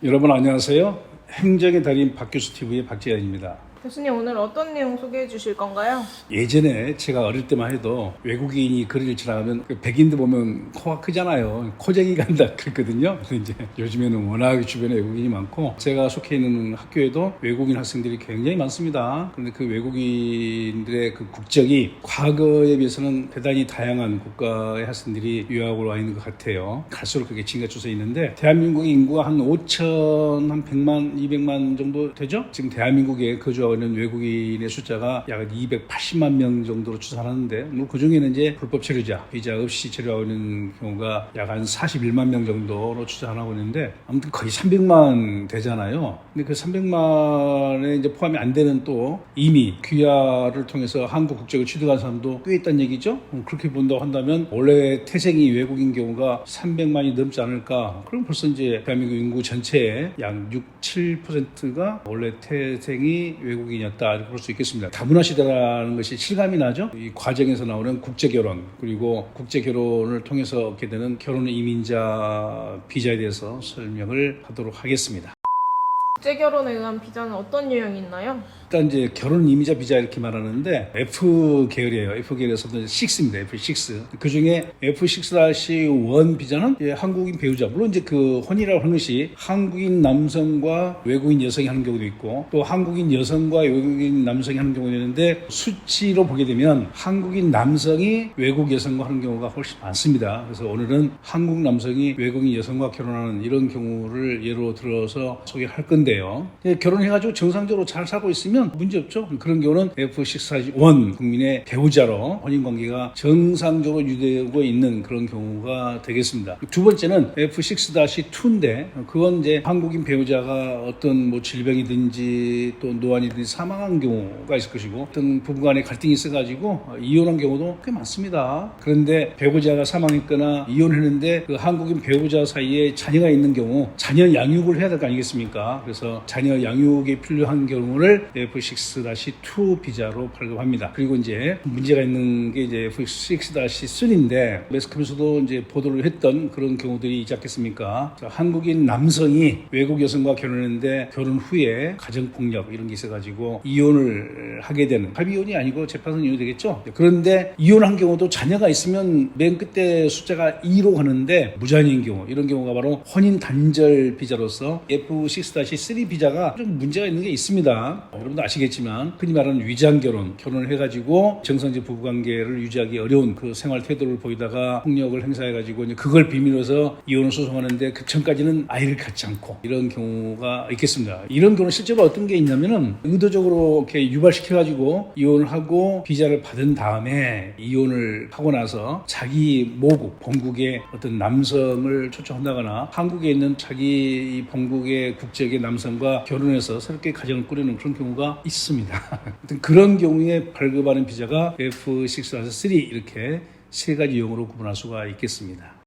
여러분 안녕하세요. 행정의 달인 박교수 TV의 박재현입니다. 교수님, 오늘 어떤 내용 소개해 주실 건가요? 예전에 제가 어릴 때만 해도 외국인이 거리를 지나가면 백인들 보면 코가 크잖아요. 코쟁이 간다 그랬거든요. 근데 이제 요즘에는 워낙 주변에 외국인이 많고 제가 속해 있는 학교에도 외국인 학생들이 굉장히 많습니다. 그런데 그 외국인들의 그 국적이 과거에 비해서는 대단히 다양한 국가의 학생들이 유학을 와 있는 것 같아요. 갈수록 그게 증가 추세에 있는데 대한민국의 인구가 한 5천, 한 100만, 200만 정도 되죠? 지금 대한민국에 거주하고 있는 외국인의 숫자가 약 280만 명 정도로 추산하는데 그 중에는 이제 불법 체류자, 비자 없이 체류하고 있는 경우가 약 한 41만 명 정도로 추산하고 있는데 아무튼 거의 300만 되잖아요. 근데 그 300만에 이제 포함이 안 되는 또 이미 귀화를 통해서 한국 국적을 취득한 사람도 꽤 있다는 얘기죠. 그렇게 본다고 한다면 원래 태생이 외국인 경우가 300만이 넘지 않을까? 그럼 벌써 이제 대한민국 인구 전체의 약 6, 7%가 원래 태생이 외국인이었다 볼 수 있겠습니다. 다문화 시대라는 것이 실감이 나죠. 이 과정에서 나오는 국제 결혼 그리고 국제 결혼을 통해서 얻게 되는 결혼 이민자 비자에 대해서 설명을 하도록 하겠습니다. 국제 결혼에 의한 비자는 어떤 유형이 있나요? 일단 이제 결혼 이민자 비자 이렇게 말하는데 F 계열이에요. F 계열에서도 6입니다. F6. 그 중에 F6-1 비자는 한국인 배우자, 물론 이제 그 혼이라고 하는 것이 한국인 남성과 외국인 여성이 하는 경우도 있고 또 한국인 여성과 외국인 남성이 하는 경우도 있는데 수치로 보게 되면 한국인 남성이 외국 여성과 하는 경우가 훨씬 많습니다. 그래서 오늘은 한국 남성이 외국인 여성과 결혼하는 이런 경우를 예로 들어서 소개할 건데요. 결혼해가지고 정상적으로 잘 살고 있으면 문제없죠. 그런 경우는 F6-1 국민의 배우자로 혼인관계가 정상적으로 유지되고 있는 그런 경우가 되겠습니다. 두 번째는 F6-2인데 그건 이제 한국인 배우자가 어떤 뭐 질병이든지 또 노안이든지 사망한 경우가 있을 것이고 어떤 부부간에 갈등이 있어가지고 이혼한 경우도 꽤 많습니다. 그런데 배우자가 사망했거나 이혼했는데 그 한국인 배우자 사이에 자녀가 있는 경우 자녀 양육을 해야 될 거 아니겠습니까? 그래서 자녀 양육이 필요한 경우를 F6-2 비자로 발급합니다. 그리고 이제 문제가 있는 게 이제 F6-3인데 매스컴에서도 이제 보도를 했던 그런 경우들이 있지 않겠습니까? 한국인 남성이 외국 여성과 결혼했는데 결혼 후에 가정폭력 이런 게 있어가지고 이혼을 하게 되는, 합의이혼이 아니고 재판선 이혼이 되겠죠. 그런데 이혼한 경우도 자녀가 있으면 맨 끝에 숫자가 2로 가는데 무자녀인 경우, 이런 경우가 바로 혼인 단절 비자로서 F6-3 비자가 좀 문제가 있는 게 있습니다. 여러분도 아시겠지만 흔히 말하는 위장결혼, 결혼을 해가지고 정상적 부부관계를 유지하기 어려운 그 생활 태도를 보이다가 폭력을 행사해가지고 이제 그걸 비밀로 해서 이혼을 소송하는데 그 전까지는 아이를 갖지 않고 이런 경우가 있겠습니다. 이런 경우는 실제로 어떤 게 있냐면은 의도적으로 이렇게 유발시켜가지고 이혼을 하고 비자를 받은 다음에 이혼을 하고 나서 자기 모국, 본국의 어떤 남성을 초청한다거나 한국에 있는 자기 본국의 국적의 남성과 결혼해서 새롭게 가정을 꾸리는 그런 경우가 있습니다. 그런 경우에 발급하는 비자가 F6-3 이렇게 세 가지 유형으로 구분할 수가 있겠습니다.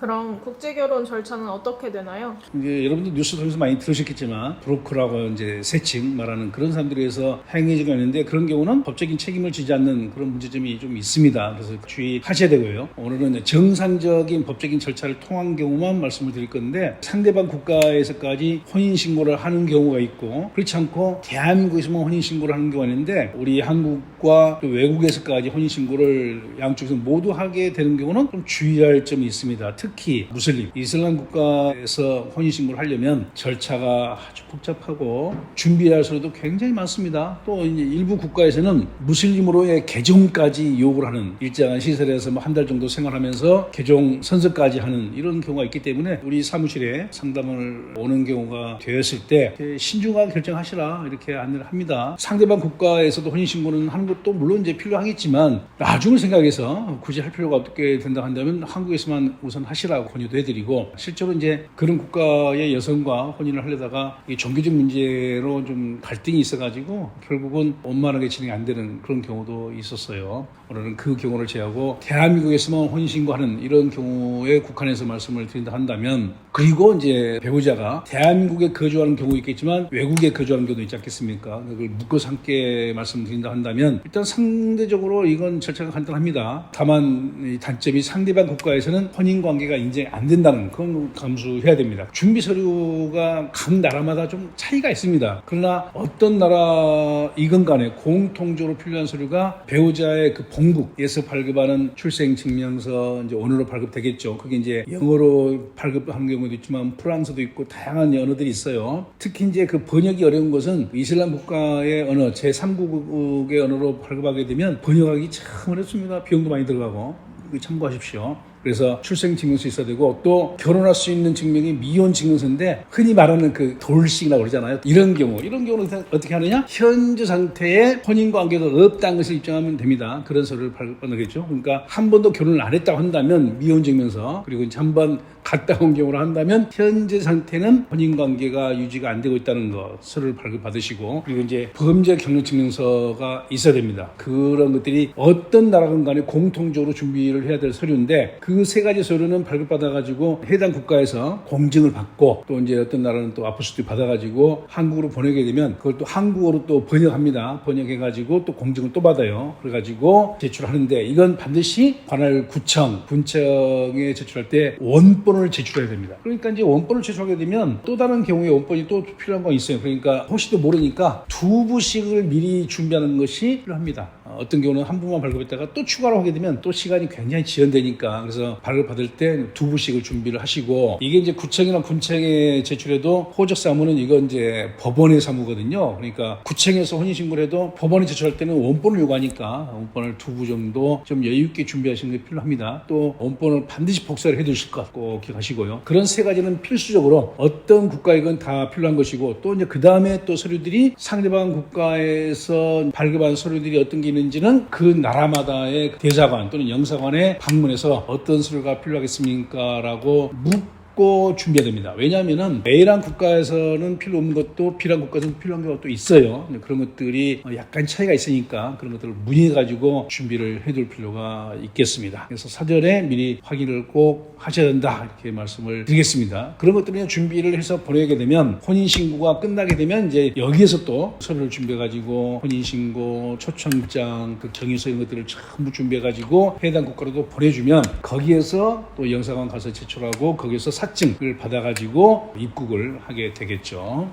그럼 국제 결혼 절차는 어떻게 되나요? 이제 여러분들 뉴스 통해서 많이 들으셨겠지만 브로커라고 이제 세칭 말하는 그런 사람들에 의해서 행해지가 있는데 그런 경우는 법적인 책임을 지지 않는 그런 문제점이 좀 있습니다. 그래서 주의하셔야 되고요. 오늘은 정상적인 법적인 절차를 통한 경우만 말씀을 드릴 건데 상대방 국가에서까지 혼인신고를 하는 경우가 있고 그렇지 않고 대한민국에서만 혼인신고를 하는 경우가 있는데 우리 한국과 또 외국에서까지 혼인신고를 양쪽에서 모두 하게 되는 경우는 좀 주의할 점이 있습니다. 특히 무슬림, 이슬람 국가에서 혼인신고를 하려면 절차가 아주 복잡하고 준비할 서류도 굉장히 많습니다. 또 이제 일부 국가에서는 무슬림으로의 개종까지 요구를 하는, 일정한 시설에서 뭐 한 달 정도 생활하면서 개종 선서까지 하는 이런 경우가 있기 때문에 우리 사무실에 상담을 오는 경우가 되었을 때 신중하게 결정하시라 이렇게 안내를 합니다. 상대방 국가에서도 혼인신고는 하는 것도 물론 이제 필요하겠지만 나중을 생각해서 굳이 할 필요가 없게 된다 한다면 한국에서만 우선 하시라고 권유도 해드리고, 실제로 이제 그런 국가의 여성과 혼인을 하려다가 이 종교적 문제로 좀 갈등이 있어가지고 결국은 원만하게 진행이 안 되는 그런 경우도 있었어요. 오늘은 그 경우를 제외하고 대한민국에서만 혼인신고하는 이런 경우에 국한해서 말씀을 드린다 한다면, 그리고 이제 배우자가 대한민국에 거주하는 경우 있겠지만 외국에 거주하는 경우도 있지 않겠습니까? 그걸 묶어서 함께 말씀드린다 한다면 일단 상대적으로 이건 절차가 간단합니다. 다만 이 단점이 상대방 국가에서는 혼인 관계가 인정이 안 된다는 그건 감수해야 됩니다. 준비 서류가 각 나라마다 좀 차이가 있습니다. 그러나 어떤 나라이건 간에 공통적으로 필요한 서류가 배우자의 그 본국에서 발급하는 출생 증명서 이제 언어로 발급되겠죠. 그게 이제 영어로 발급하는 경우도 있지만 프랑스도 있고 다양한 언어들이 있어요. 특히 이제 그 번역이 어려운 것은 이슬람 국가의 언어 제3국의 언어로 발급하게 되면 번역하기 참 어렵습니다. 비용도 많이 들어가고 참고하십시오. 그래서 출생증명서 있어야 되고 또 결혼할 수 있는 증명이 미혼증명서인데 흔히 말하는 그 돌싱이라고 그러잖아요. 이런 경우는 어떻게 하느냐? 현재 상태에 혼인관계가 없다는 것을 입증하면 됩니다. 그런 서류를 발급받겠죠. 그러니까 한 번도 결혼을 안 했다고 한다면 미혼증명서, 그리고 이제 한 번 갔다 온 경우로 한다면 현재 상태는 혼인관계가 유지가 안 되고 있다는 거 서류를 발급받으시고, 그리고 이제 범죄 경력증명서가 있어야 됩니다. 그런 것들이 어떤 나라건 간에 공통적으로 준비를 해야 될 서류인데 그 세 가지 서류는 발급받아가지고 해당 국가에서 공증을 받고 또 이제 어떤 나라는 또 아포스토리 받아가지고 한국으로 보내게 되면 그걸 또 한국어로 또 번역합니다. 번역해가지고 또 공증을 또 받아요. 그래가지고 제출하는데 이건 반드시 관할 군청에 제출할 때 원본을 제출해야 됩니다. 그러니까 이제 원본을 제출하게 되면 또 다른 경우에 원본이 또 필요한 건 있어요. 그러니까 혹시 또 모르니까 두 부씩을 미리 준비하는 것이 필요합니다. 어떤 경우는 한 부만 발급했다가 또 추가로 하게 되면 또 시간이 굉장히 지연되니까 그래서 발급받을 때 두 부씩을 준비를 하시고, 이게 이제 구청이나 군청에 제출해도 호적 사무는 이건 이제 법원의 사무거든요. 그러니까 구청에서 혼인신고를 해도 법원에 제출할 때는 원본을 요구하니까 원본을 두 부 정도 좀 여유 있게 준비하시는 게 필요합니다. 또 원본을 반드시 복사를 해 두실 것 꼭 기억하시고요. 그런 세 가지는 필수적으로 어떤 국가이건 다 필요한 것이고, 또 이제 그 다음에 또 서류들이 상대방 국가에서 발급한 서류들이 어떤 게 있는지는 그 나라마다의 대사관 또는 영사관에 방문해서 어떤 서류가 필요하겠습니까? 라고 묻고 준비해야 됩니다. 왜냐하면은 A란 국가에서는 필요 없는 것도 B란 국가에서는 필요한 것도 있어요. 그런 것들이 약간 차이가 있으니까 그런 것들을 문의해가지고 준비를 해둘 필요가 있겠습니다. 그래서 사전에 미리 확인을 꼭 하셔야 된다 이렇게 말씀을 드리겠습니다. 그런 것들을 준비를 해서 보내게 되면 혼인신고가 끝나게 되면 이제 여기에서 또 서류를 준비해가지고 혼인신고, 초청장, 그 경위서 이런 것들을 전부 준비해가지고 해당 국가로도 보내주면 거기에서 또 영사관 가서 제출하고 거기에서 사증을 받아가지고 입국을 하게 되겠죠.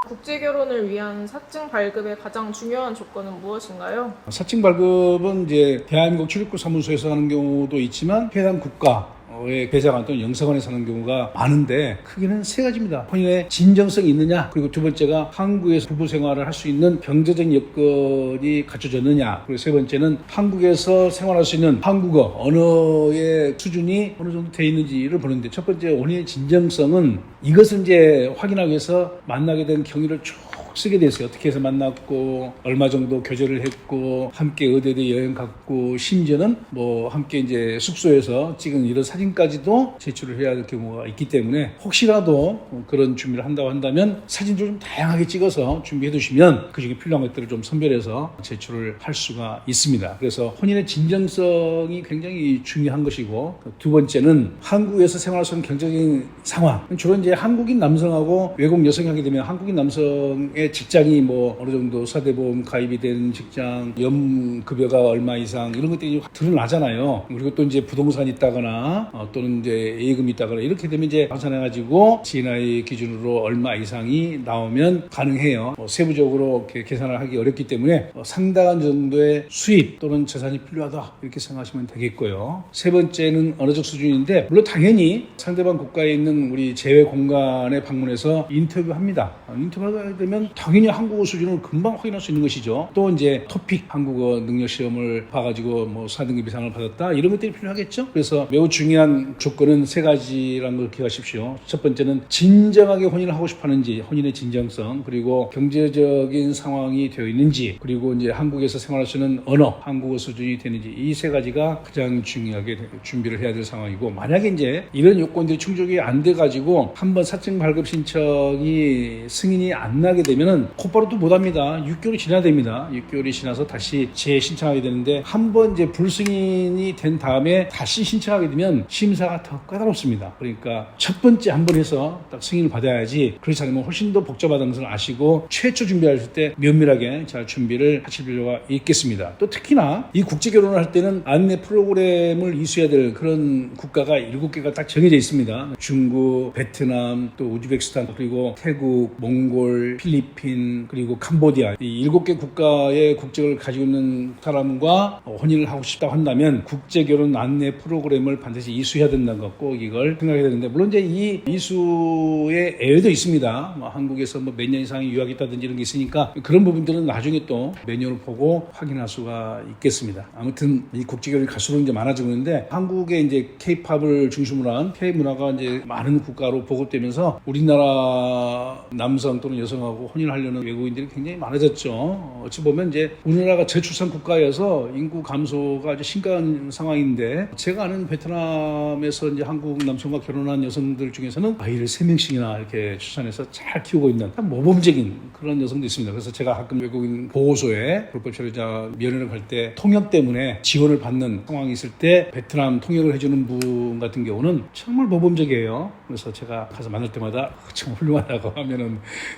국제 결혼을 위한 사증 발급의 가장 중요한 조건은 무엇인가요? 사증 발급은 이제 대한민국 출입국 사무소에서 하는 경우도 있지만 해당 국가의 대사관 또는 영사관에서 하는 경우가 많은데 크게는 세 가지입니다. 혼인의 진정성이 있느냐, 그리고 두 번째가 한국에서 부부 생활을 할 수 있는 경제적 여건이 갖춰졌느냐, 그리고 세 번째는 한국에서 생활할 수 있는 한국어 언어의 수준이 어느 정도 돼 있는지를 보는데, 첫 번째 혼인의 진정성은 이것을 이제 확인하기 위해서 만나게 된 경위를 쭉 쓰게 됐어요. 어떻게 해서 만났고 얼마 정도 교제를 했고 함께 어디에 여행 갔고 심지어는 뭐 함께 이제 숙소에서 찍은 이런 사진까지도 제출을 해야 할 경우가 있기 때문에 혹시라도 그런 준비를 한다고 한다면 사진도 좀 다양하게 찍어서 준비해 두시면 그중에 필요한 것들을 좀 선별해서 제출을 할 수가 있습니다. 그래서 혼인의 진정성이 굉장히 중요한 것이고, 두 번째는 한국에서 생활할 수 있는 경제적인 상황, 주로 이제 한국인 남성하고 외국 여성이 하게 되면 한국인 남성의 직장이 뭐 어느 정도 사대보험 가입이 된 직장, 연급여가 얼마 이상 이런 것들이 드러나잖아요. 그리고 또 이제 부동산이 있다거나 또는 이제 예금이 있다거나 이렇게 되면 이제 환산해가지고 GNI 기준으로 얼마 이상이 나오면 가능해요. 세부적으로 이렇게 계산을 하기 어렵기 때문에 상당한 정도의 수입 또는 재산이 필요하다 이렇게 생각하시면 되겠고요. 세 번째는 언어적 수준인데, 물론 당연히 상대방 국가에 있는 우리 재외 공간에 방문해서 인터뷰합니다. 인터뷰하게 되면 당연히 한국어 수준을 금방 확인할 수 있는 것이죠. 또 이제 토픽 한국어 능력 시험을 봐가지고 뭐 4등급 이상을 받았다 이런 것들이 필요하겠죠. 그래서 매우 중요한 조건은 세 가지라는 걸 기억하십시오. 첫 번째는 진정하게 혼인을 하고 싶어 하는지, 혼인의 진정성, 그리고 경제적인 상황이 되어 있는지, 그리고 이제 한국에서 생활할 수 있는 언어, 한국어 수준이 되는지, 이 세 가지가 가장 중요하게 준비를 해야 될 상황이고, 만약에 이제 이런 요건들이 충족이 안 돼가지고 한번 사증 발급 신청이 승인이 안 나게 되면 되면은 곧바로 또 못합니다. 6개월이 지나야 됩니다. 6개월이 지나서 다시 재신청하게 되는데 한 번 이제 불승인이 된 다음에 다시 신청하게 되면 심사가 더 까다롭습니다. 그러니까 첫 번째 한 번 해서 딱 승인을 받아야지, 그렇지 않으면 훨씬 더 복잡하다는 것을 아시고 최초 준비하실 때 면밀하게 잘 준비를 하실 필요가 있겠습니다. 또 특히나 이 국제 결혼을 할 때는 안내 프로그램을 이수해야 될 그런 국가가 7개가 딱 정해져 있습니다. 중국, 베트남, 또 우즈베키스탄, 그리고 태국, 몽골, 필리핀, 그리고 캄보디아, 이 7개 국가의 국적을 가지고 있는 사람과 혼인을 하고 싶다고 한다면 국제 결혼 안내 프로그램을 반드시 이수해야 된다는 것, 꼭 이걸 생각해야 되는데, 물론 이제 이 이수의 예외도 있습니다. 한국에서 몇 년 이상 유학이 있다든지 이런 게 있으니까 그런 부분들은 나중에 또 메뉴를 보고 확인할 수가 있겠습니다. 아무튼 이 국제 결혼이 갈수록 이제 많아지고 있는데, 한국의 이제 K-팝을 중심으로 한 K 문화가 이제 많은 국가로 보급되면서 우리나라 남성 또는 여성하고 혼인하려는 외국인들이 굉장히 많아졌죠. 어찌 보면 이제 우리나라가 저출산 국가여서 인구 감소가 아주 심각한 상황인데, 제가 아는 베트남에서 이제 한국 남성과 결혼한 여성들 중에서는 아이를 3명씩이나 이렇게 출산해서 잘 키우고 있는 참 모범적인 그런 여성도 있습니다. 그래서 제가 가끔 외국인 보호소에 불법 체류자 면회를 갈 때 통역 때문에 지원을 받는 상황이 있을 때 베트남 통역을 해주는 분 같은 경우는 정말 모범적이에요. 그래서 제가 가서 만날 때마다 정말 훌륭하다고 하면은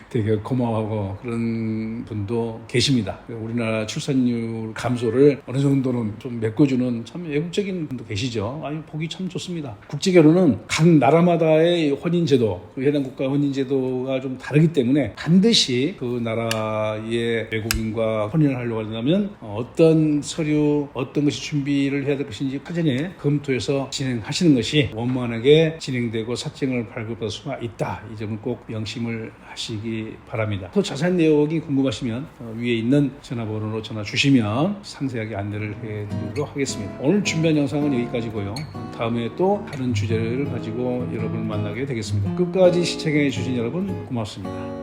되게 고마워하고 그런 분도 계십니다. 우리나라 출산율 감소를 어느 정도는 좀 메꿔주는 참 애국적인 분도 계시죠. 아니, 보기 참 좋습니다. 국제 결혼은 각 나라마다의 혼인제도, 해당 국가 혼인제도가 좀 다르기 때문에 반드시 그 나라의 외국인과 혼인을 하려고 한다면 어떤 서류, 어떤 것이 준비를 해야 될 것인지 사전에 검토해서 진행하시는 것이 원만하게 진행되고 사증을 발급할 수가 있다. 이 점을 꼭 명심을 하시기 바랍니다. 더 자세한 내용이 궁금하시면 위에 있는 전화번호로 전화 주시면 상세하게 안내를 해드리도록 하겠습니다. 오늘 준비한 영상은 여기까지고요. 다음에 또 다른 주제를 가지고 여러분을 만나게 되겠습니다. 끝까지 시청해 주신 여러분 고맙습니다.